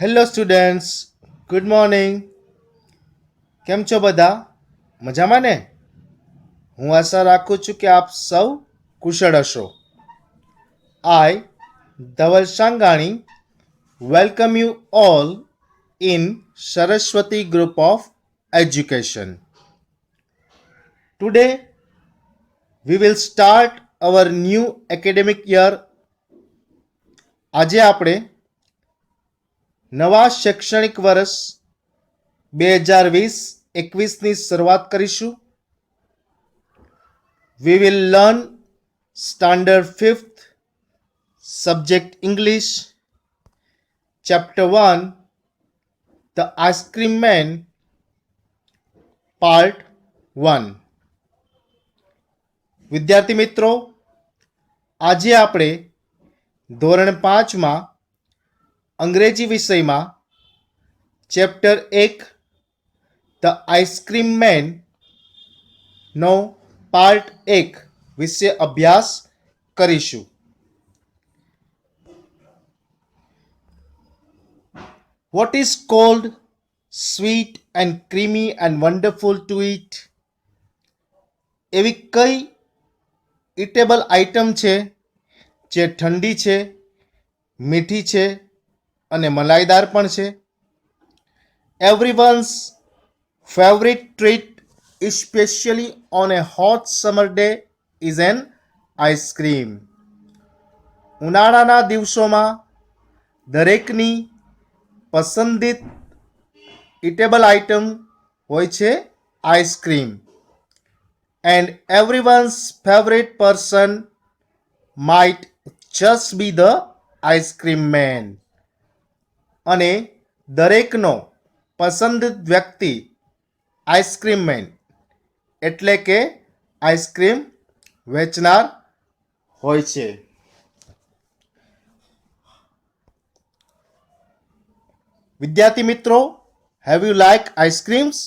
Hello students, good morning. કેમ છો બધા? મજામાં ને? હું આશા રાખું છું કે આપ સૌ કુશળ હશો. I, Dhaval Shangani, welcome you all in Saraswati Group of Education. Today we will start our new academic year. આજે આપણે નવા શૈક્ષણિક વર્ષ 2020-21ની શરૂઆત કરીશું. We will learn Standard 5th, Subject English, Chapter 1, The Ice Cream Man, Part 1. વિદ્યાર્થી મિત્રો, આજે આપણે ધોરણ 5માં અંગ્રેજી વિષયમાં ચેપ્ટર 1 ધ આઈસ્ક્રીમ મેન નો પાર્ટ 1 વિશે અભ્યાસ કરીશું. What is called sweet and creamy and wonderful to eat? એવી કઈ ઇટેબલ આઇટમ છે જે ઠંડી છે, મીઠી છે અને મલાઈદાર પણ છે? Everyone's favorite treat, especially on a hot summer day, is an ice cream. ઉનાળાના દિવસોમાં દરેકની પસંદિત ઇટેબલ આઇટમ હોય છે ice cream. And everyone's favorite person might just be the ice cream man. અને દરેકનો પસંદિત વ્યક્તિ આઈસ્ક્રીમ મેન એટલે કે આઈસ્ક્રીમ વેચનાર હોય છે. વિદ્યાર્થી મિત્રો, હેવ યુ લાઈક આઈસ્ક્રીમ્સ?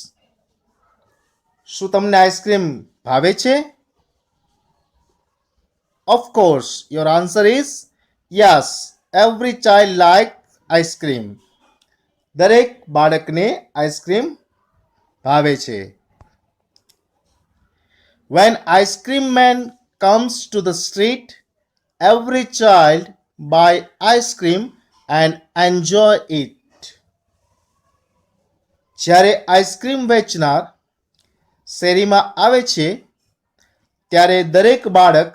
શું તમને આઈસ્ક્રીમ ભાવે છે? Of course, your answer is yes. Every child likes ice cream. દરેક બાળકને આઈસ્ક્રીમ ભાવે છે. When ice cream man comes to the street, every child buy ice cream and enjoy it. જ્યારે ice cream વેચનાર શેરીમાં આવે છે ત્યારે દરેક બાળક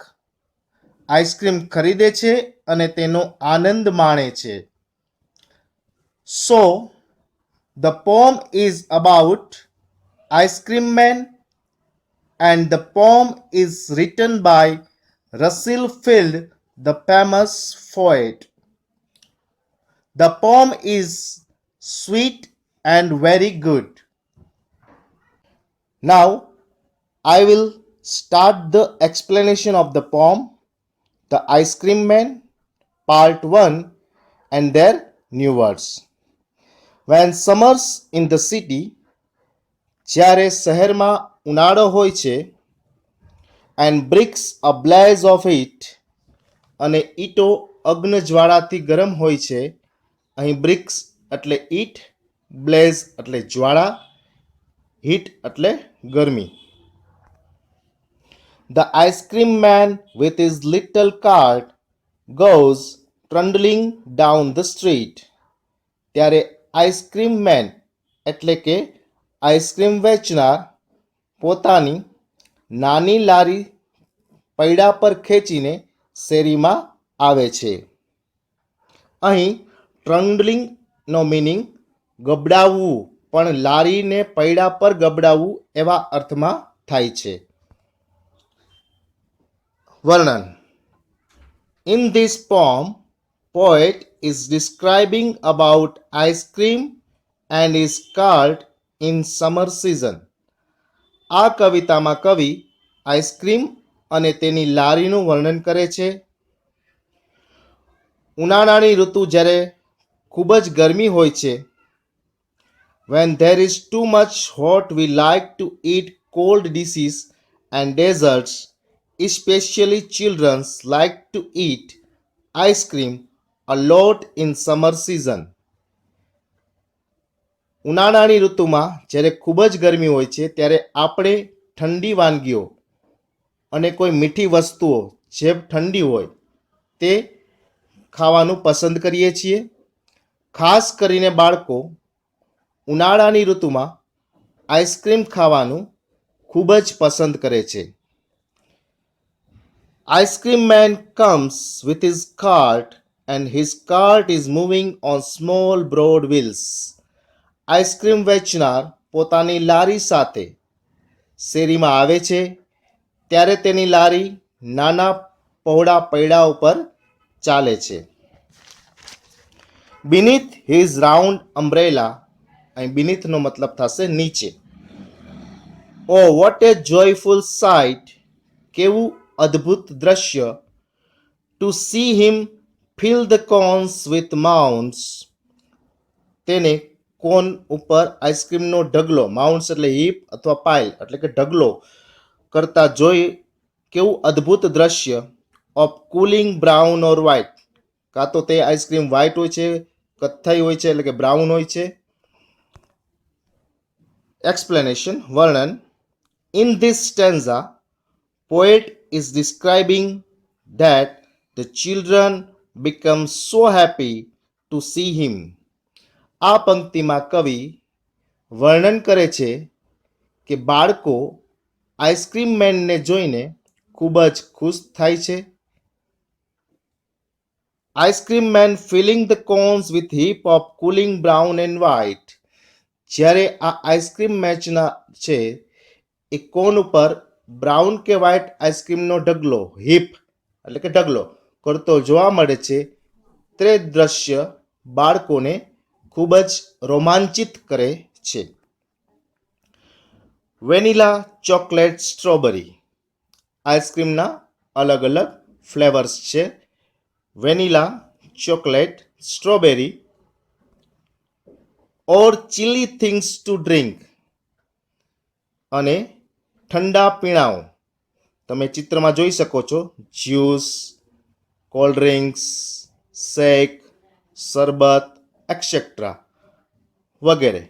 આઈસ્ક્રીમ ખરીદે છે અને તેનો આનંદ માણે છે. So, the poem is about ice cream man and the poem is written by Russell Field, the famous poet. The poem is sweet and very good. Now, I will start the explanation of the poem, The Ice Cream Man, Part 1, and their new words. When summers in the city, જ્યારે શહેરમાં ઉનાળો હોય છે, and bricks a blaze of heat, અને ઈટો અગ્નજ્વાળાથી ગરમ હોય છે. અહીં bricks એટલે ઈટ, blaze એટલે જ્વાળા, heat એટલે ગરમી. The ice cream man with his little cart goes trundling down the street. ત્યારે આઈસ્ક્રીમ મેન એટલે કે આઈસ્ક્રીમ વેચનાર પોતાની નાની લારી પૈડા પર ખેંચીને શેરીમાં આવે છે. અહીં ટ્રન્ડલિંગનો મિનિંગ ગબડાવવું, પણ લારીને પૈડા પર ગબડાવવું એવા અર્થમાં થાય છે. વર્ણન. In this poem, poet is describing about ice cream and his cart in summer season. આ કવિતામાં કવિ આઈસ્ક્રીમ અને તેની લારીનું વર્ણન કરે છે. ઉનાળાની ઋતુ જ્યારે ખૂબ જ ગરમી હોય છે, when there is too much hot, we like to eat cold dishes and desserts. Especially children like to eat ice cream a lot in summer season. ઉનાળાની ઋતુમાં જ્યારે ખૂબ જ ગરમી હોય છે ત્યારે આપણે ઠંડી વાનગીઓ અને કોઈ મીઠી વસ્તુઓ જે ઠંડી હોય તે ખાવાનું પસંદ કરીએ છીએ. ખાસ કરીને બાળકો ઉનાળાની ઋતુમાં આઈસ્ક્રીમ ખાવાનું ખૂબ જ પસંદ કરે છે. Ice cream man comes with his cart and his cart is moving on small broad wheels. Ice cream વેચનાર પોતાની લારી સાથે શેરીમાં આવે છે ત્યારે તેની લારી નાના પહોળા પૈડા ઉપર ચાલે છે. Beneath his round umbrella, અહીં beneathનો મતલબ થશે નીચે. Oh, what a joyful sight! કેવું અદ્ભુત દ્રશ્ય! To see him fill the cones with mounds. તેને કોન ઉપર આઈસ્ક્રીમનો ઢગલો, માઉન્ટ્સ એટલે હીપ અથવા પાઇલ એટલે કે ઢગલો કરતા જોઈ કેવું અદ્ભુત દ્રશ્ય. Of cooling brown or white, કાં તો તે આઈસ્ક્રીમ વ્હાઇટ હોય છે, કથ્થાઈ હોય છે એટલે કે બ્રાઉન હોય છે. એક્સપ્લેનેશન વર્ણન. In this stanza, poet is describing that the children become so happy to see him. આ પંક્તિમાં કવિ વર્ણન કરે છે કે બાળકો આઈસ્ક્રીમ મેનને જોઈને ખૂબ જ ખુશ થાય છે. Ice cream man filling the cones with heap of cooling brown and white. જ્યારે આ આઈસ્ક્રીમ મેચના છે એ કોન ઉપર બ્રાઉન કે વ્હાઇટ આઈસ્ક્રીમનો ઢગલો, હીપ એટલે કે ઢગલો કરતો જોવા મળે છે, તે દ્રશ્ય બાળકોને ખૂબ જ રોમાંચિત કરે છે. Vanilla, chocolate, strawberry. આઈસ્ક્રીમના અલગ અલગ ફ્લેવર્સ છે. Vanilla, chocolate, strawberry. Or chilli things to drink, અને ઠંડા પીણાઓ. તમે ચિત્રમાં જોઈ શકો છો જ્યુસ, કોલ્ડ ડ્રિંક્સ, શેક, શરબત એક્સેટ્રા વગેરે.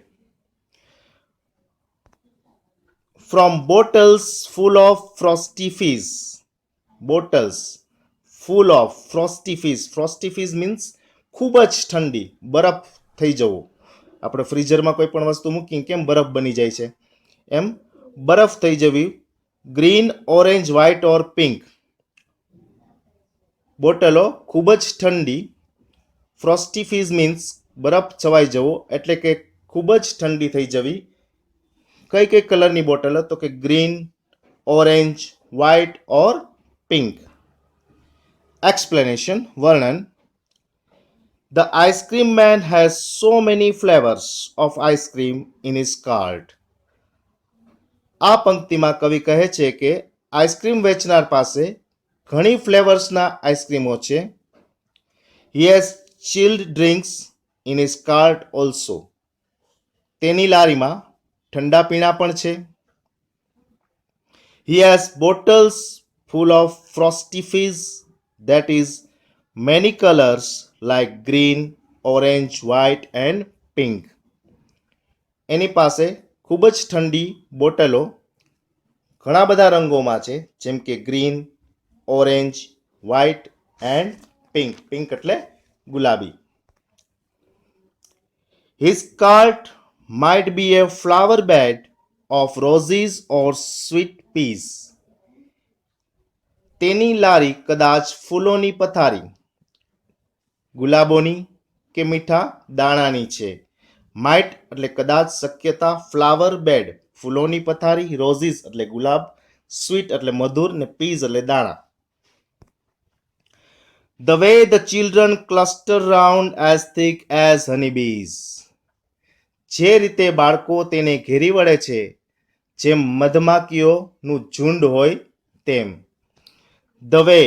From bottles full of frosty fees. Bottles full of frosty fees. Frosty fees means ખૂબ જ ઠંડી, બરફ થઈ જવું. આપણે ફ્રીઝરમાં કોઈ પણ વસ્તુ મૂકીને કેમ બરફ બની જાય છે એમ બરફ થઈ જવી. ગ્રીન, ઓરેન્જ, વ્હાઇટ ઓર પિંક. બોટલો ખૂબ જ ઠંડી. ફ્રોસ્ટી ફીઝ મીન્સ બરફ છવાઈ જવો એટલે કે ખૂબ જ ઠંડી થઈ જવી. કઈ કઈ કલરની બોટલો? તો કે ગ્રીન, ઓરેન્જ, વ્હાઇટ ઓર પિંક. એક્સપ્લેનેશન વર્ણન. The ice cream man has so many flavors of ice cream in his cart. આ પંક્તિમાં કવિ કહે છે કે આઈસ્ક્રીમ વેચનાર પાસે ઘણી ફ્લેવર્સના આઈસ્ક્રીમો છે. He has chilled drinks in his cart also. તેની લારીમાં ઠંડા પીણા પણ છે. He has bottles full of frosty fizz, that is many colors like green, orange, white and pink. એની પાસે ખૂબ જ ઠંડી બોટલો ઘણા બધા રંગોમાં છે, જેમ કે green, orange, white and pink. Pink એટલે ગુલાબી. His cart might be a flower bed of roses or sweet peas. તેની લારી કદાચ ફૂલોની પથારી, ગુલાબોની કે મીઠા દાણાની છે. માઇટ એટલે કદાચ, શક્યતા, ફ્લાવર બેડ ફૂલોની પથારી, રોઝીસ એટલે ગુલાબ, સ્વીટ એટલે મધુર ને પીઝ એટલે દાણા. The way the children cluster round as thick as honeybees. જે રીતે બાળકો તેને ઘેરી વળે છે જેમ મધમાખીઓનું ઝુંડ હોય તેમ. The way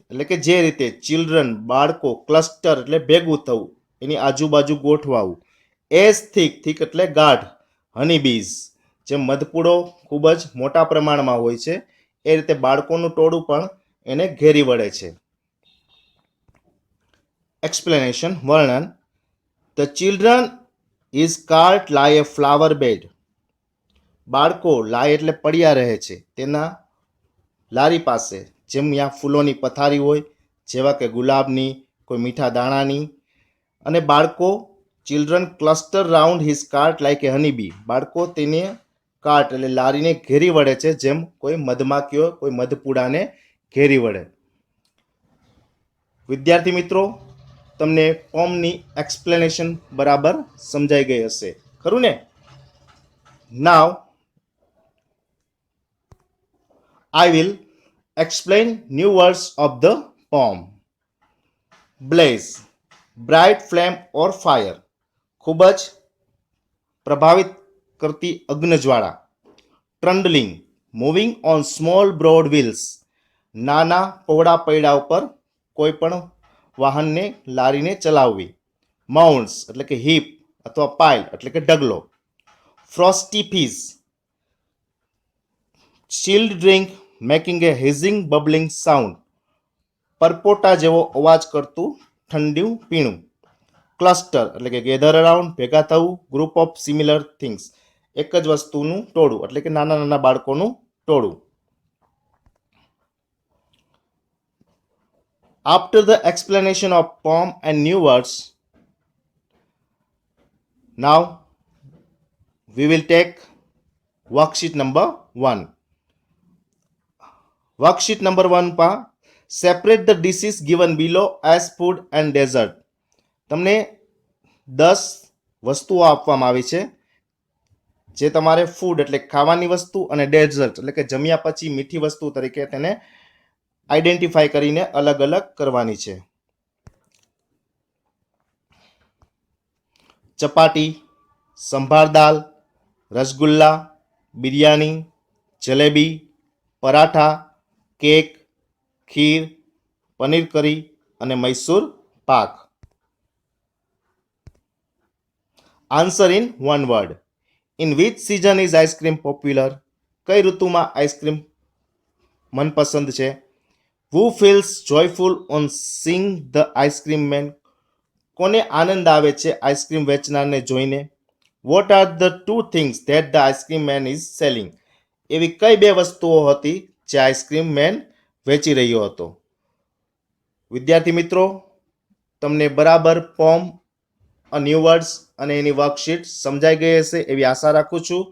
એટલે કે જે રીતે, ચિલ્ડ્રન બાળકો, ક્લસ્ટર એટલે ભેગું થવું, એની આજુબાજુ ગોઠવાવું. એઝ થીક, થીક એટલે ગાઢ. હની બીઝ જેમ મધપૂડો ખૂબ જ મોટા પ્રમાણમાં હોય છે એ રીતે બાળકોનું ટોળું પણ એને ઘેરી વળે છે. એક્સપ્લેનેશન વર્ણન. The children His cart lie a flower bed. બાળકો લાય એટલે પડ્યા રહે છે તેના લારી પાસે, જેમ ત્યાં ફૂલોની પથારી હોય, જેવા કે ગુલાબની, કોઈ મીઠા દાણાની. અને બાળકો children cluster round his cart like a honeybee. બાળકો તેને કાર્ટ એટલે લારીને ઘેરી વળે છે, જેમ કોઈ મધમાખીઓ કોઈ મધપૂડાને ઘેરી વળે. વિદ્યાર્થી મિત્રો, તમને પોમની એક્સપ્લેનેશન બરાબર સમજાઈ ગઈ હશે, ખરું ને? નાવ I will explain new words of the poem. Blaze, bright flame or fire. ખૂબ જ પ્રભાવિત કરતી અગ્નિજ્વાળા. Trundling, moving on small broad wheels. નાના પહોળા પૈડા ઉપર કોઈ પણ વાહનને લારીને ચલાવવી. Mounds એટલે કે હીપ અથવા પાઇલ એટલે કે ઢગલો. Frosty fizz, chilled drink making a hissing bubbling sound. પરપોટા જેવો અવાજ કરતું ઠંડુ પીણું. ક્લસ્ટર એટલે કે ગેધર અરાઉન્ડ ભેગા થવું. ગ્રુપ ઓફ સિમિલર થિંગ્સ એક જ વસ્તુનું ટોળું એટલે કે નાના નાના બાળકોનું ટોળું. After the explanation of poem and new words, now we will take worksheet number 1. Worksheet number 1 પા separate the dishes given below as food and dessert. તમને 10 વસ્તુઓ આપવામાં આવી છે, જે તમારે ફૂડ એટલે ખાવાની વસ્તુ અને ડેઝર્ટ એટલે કે જમ્યા પછી મીઠી વસ્તુ તરીકે તેને આઈડેન્ટિફાઈ કરીને અલગ અલગ કરવાની છે. ચપાટી, સંભાર દાલ, રસગુલ્લા, બિરયાની, જલેબી, પરાઠા, કેક, ખીર, પનીર કરી અને Mysore pak. Answer in one word. In which season is ice cream popular? કઈ ઋતુમાં આઈસ્ક્રીમ મનપસંદ છે? Who feels joyful on seeing the ice cream man? કોને આનંદ આવે છે આઈસ્ક્રીમ વેચનારને જોઈને? What are the two things that the ice cream man is selling? એવી કઈ બે વસ્તુઓ હતી જે આઈસ્ક્રીમ મેન વેચી રહ્યો હતો? વિદ્યાર્થી મિત્રો, તમને બરાબર પોમ ન્યૂ વર્ડ્સ અને એની વર્કશીટ સમજાઈ ગઈ હશે એવી આશા રાખું છું.